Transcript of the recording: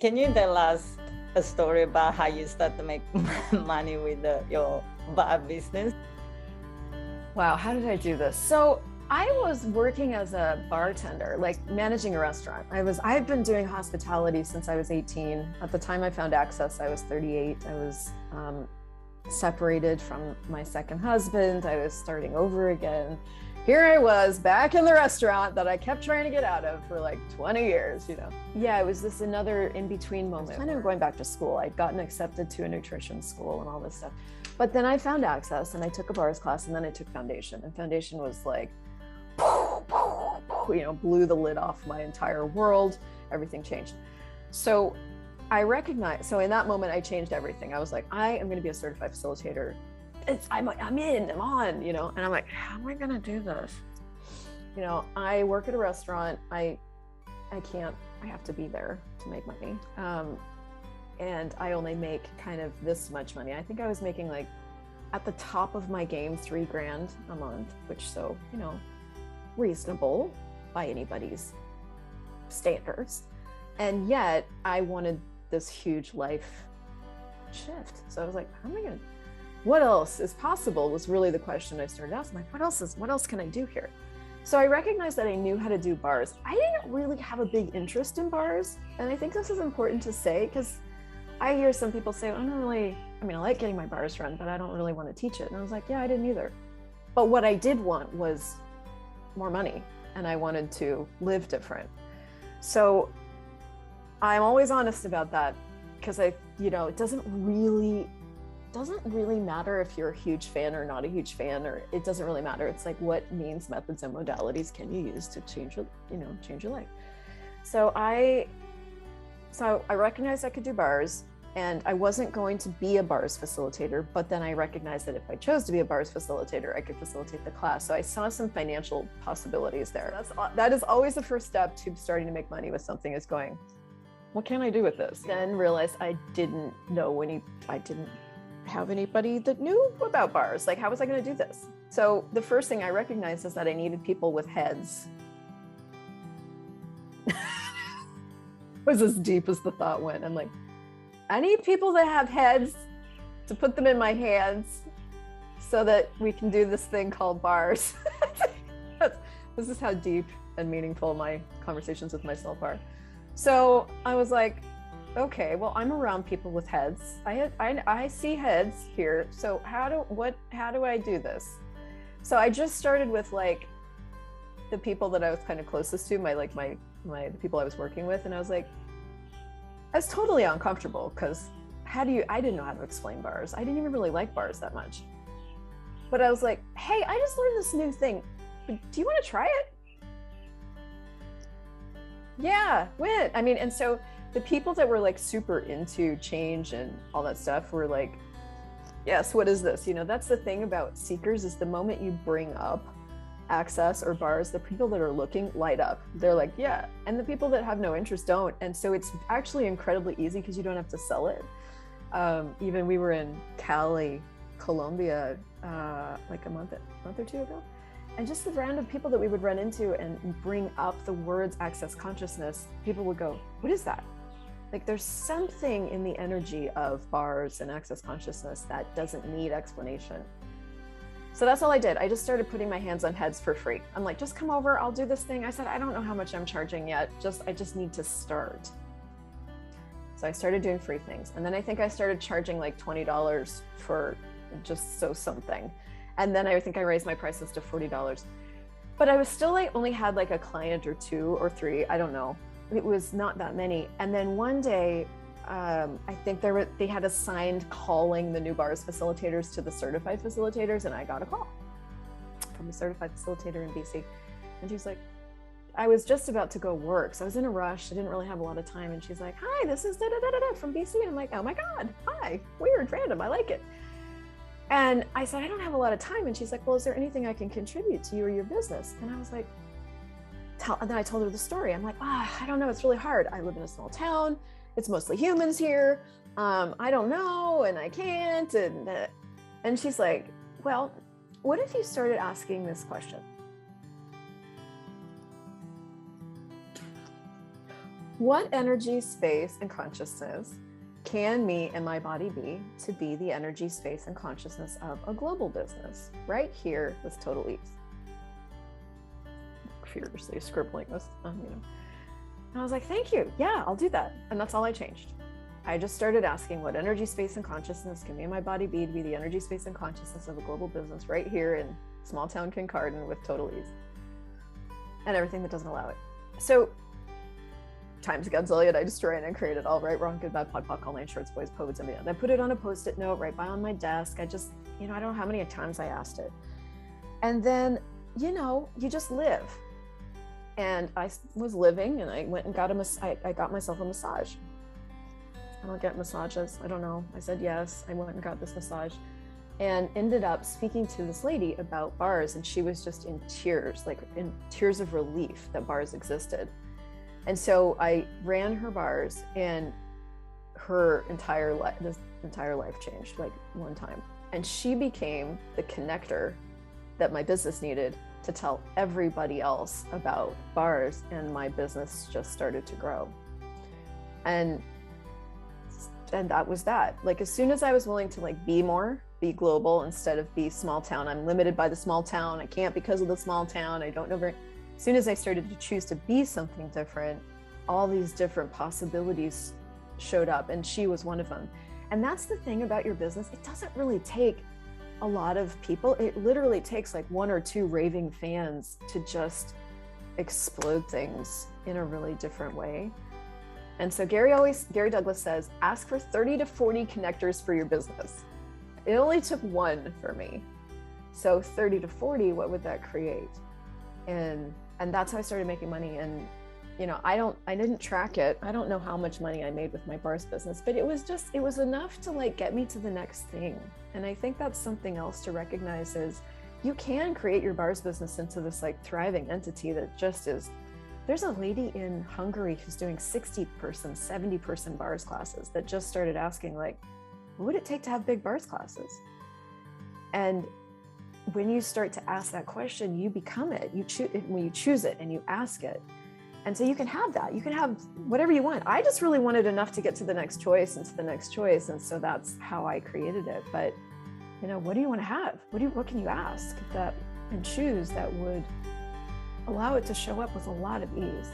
Can you tell us a story about how you start to make money with your bar business? Wow, how did I do this? So I was working as a bartender, like managing a restaurant. I've been doing hospitality since I was 18. At the time I found Access, I was 38. I was separated from my second husband. I was starting over again. Here I was back in the restaurant that I kept trying to get out of for like 20 years, you know. Yeah, it was this another in-between moment. Kind of going back to school. I'd gotten accepted to a nutrition school and all this stuff. But then I found Access and I took a bars class and then I took Foundation. And Foundation was like, you know, blew the lid off my entire world. Everything changed. So I recognized, so in that moment, I changed everything. I was like, I am going to be a certified facilitator. I'm on, you know, and I'm like, how am I going to do this? You know, I work at a restaurant. I have to be there to make money. And I only make kind of this much money. I think I was making like at the top of my game, $3,000 a month, which so, you know, reasonable by anybody's standards. And yet I wanted this huge life shift. So I was like, how am I going to, what else is possible was really the question I started asking. Like, what else can I do here? So I recognized that I knew how to do bars. I didn't really have a big interest in bars. And I think this is important to say because I hear some people say, I like getting my bars run, but I don't really want to teach it. And I was like, yeah, I didn't either. But what I did want was more money and I wanted to live different. So I'm always honest about that because it doesn't really matter if you're a huge fan or not a huge fan, or it doesn't really matter. It's like, what means, methods, and modalities can you use to change your life? So I recognized I could do bars and I wasn't going to be a bars facilitator, but then I recognized that if I chose to be a bars facilitator, I could facilitate the class. So I saw some financial possibilities there. That is always the first step to starting to make money with something, is going, what can I do with this? Then realized I didn't have anybody that knew about bars. Like, how was I going to do this? So the first thing I recognized is that I needed people with heads. It was as deep as the thought went. I'm like, I need people that have heads to put them in my hands so that we can do this thing called bars. This is how deep and meaningful my conversations with myself are. So I was like, okay, well, I'm around people with heads. I see heads here. So how do I do this? So I just started with like the people that I was kind of closest to, the people I was working with. And I was like, I was totally uncomfortable because I didn't know how to explain bars. I didn't even really like bars that much. But I was like, hey, I just learned this new thing. Do you want to try it? Yeah, when? And so the people that were like super into change and all that stuff were like, yes, what is this? You know, that's the thing about seekers, is the moment you bring up Access or bars, the people that are looking light up. They're like, yeah. And the people that have no interest don't. And so it's actually incredibly easy because you don't have to sell it. Even we were in Cali, Colombia, like a month or two ago. And just the random people that we would run into and bring up the words access consciousness, people would go, what is that? Like, there's something in the energy of bars and access consciousness that doesn't need explanation. So that's all I did. I just started putting my hands on heads for free. I'm like, just come over, I'll do this thing. I said, I don't know how much I'm charging yet. I just need to start. So I started doing free things. And then I think I started charging like $20 for just something. And then I think I raised my prices to $40. But I was still only had like a client or two or three, I don't know. It was not that many. And then one day, I think they had assigned calling the new bars facilitators to the certified facilitators, and I got a call from a certified facilitator in BC. And she's like, I was just about to go work, so I was in a rush. I didn't really have a lot of time. And she's like, hi, this is da-da-da-da-da from BC. And I'm like, oh my God, hi, weird, random, I like it. And I said, I don't have a lot of time. And she's like, well, is there anything I can contribute to you or your business? And I was like, and then I told her the story. I'm like, I don't know, it's really hard. I live in a small town. It's mostly humans here. I don't know, and I can't. And she's like, well, what if you started asking this question? what energy, space, and consciousness can me and my body be to be the energy, space, and consciousness of a global business right here with total ease? Furiously scribbling this, And I was like, thank you. Yeah, I'll do that. And that's all I changed. I just started asking what energy, space, and consciousness can me and my body be to be the energy, space, and consciousness of a global business right here in small town Kincardine with total ease, and everything that doesn't allow it. So times a gazillion, I destroy and create it all, right, wrong, good, bad, pod, all nine shorts, boys, poets, and beyond. I put it on a Post-it note right by on my desk. I just, I don't know how many times I asked it. And then, you just live. And I was living, and I went and got I got myself a massage. I don't get massages. I don't know. I said yes. I went and got this massage and ended up speaking to this lady about bars. And she was just in tears, like in tears of relief that bars existed. And so I ran her bars, and her entire life changed like one time. And she became the connector that my business needed to tell everybody else about bars. And my business just started to grow. And that was that. Like, as soon as I was willing to like be global instead of be small town, I'm limited by the small town. I can't because of the small town. I don't know very. As soon as I started to choose to be something different, all these different possibilities showed up, and she was one of them. And that's the thing about your business. It doesn't really take a lot of people. It literally takes like one or two raving fans to just explode things in a really different way. And so Gary Douglas says, ask for 30 to 40 connectors for your business. It only took one for me. So 30 to 40, what would that create? And that's how I started making money. And, I didn't track it. I don't know how much money I made with my bars business, but it was enough to like get me to the next thing. And I think that's something else to recognize is you can create your bars business into this like thriving entity that just is. There's a lady in Hungary who's doing 60-person, 70-person bars classes that just started asking, like, what would it take to have big bars classes? And when you start to ask that question, you become it. When you choose it and you ask it. And so you can have that. You can have whatever you want. I just really wanted enough to get to the next choice and to the next choice. And so that's how I created it. But, what do you want to have? What can you ask that and choose that would allow it to show up with a lot of ease?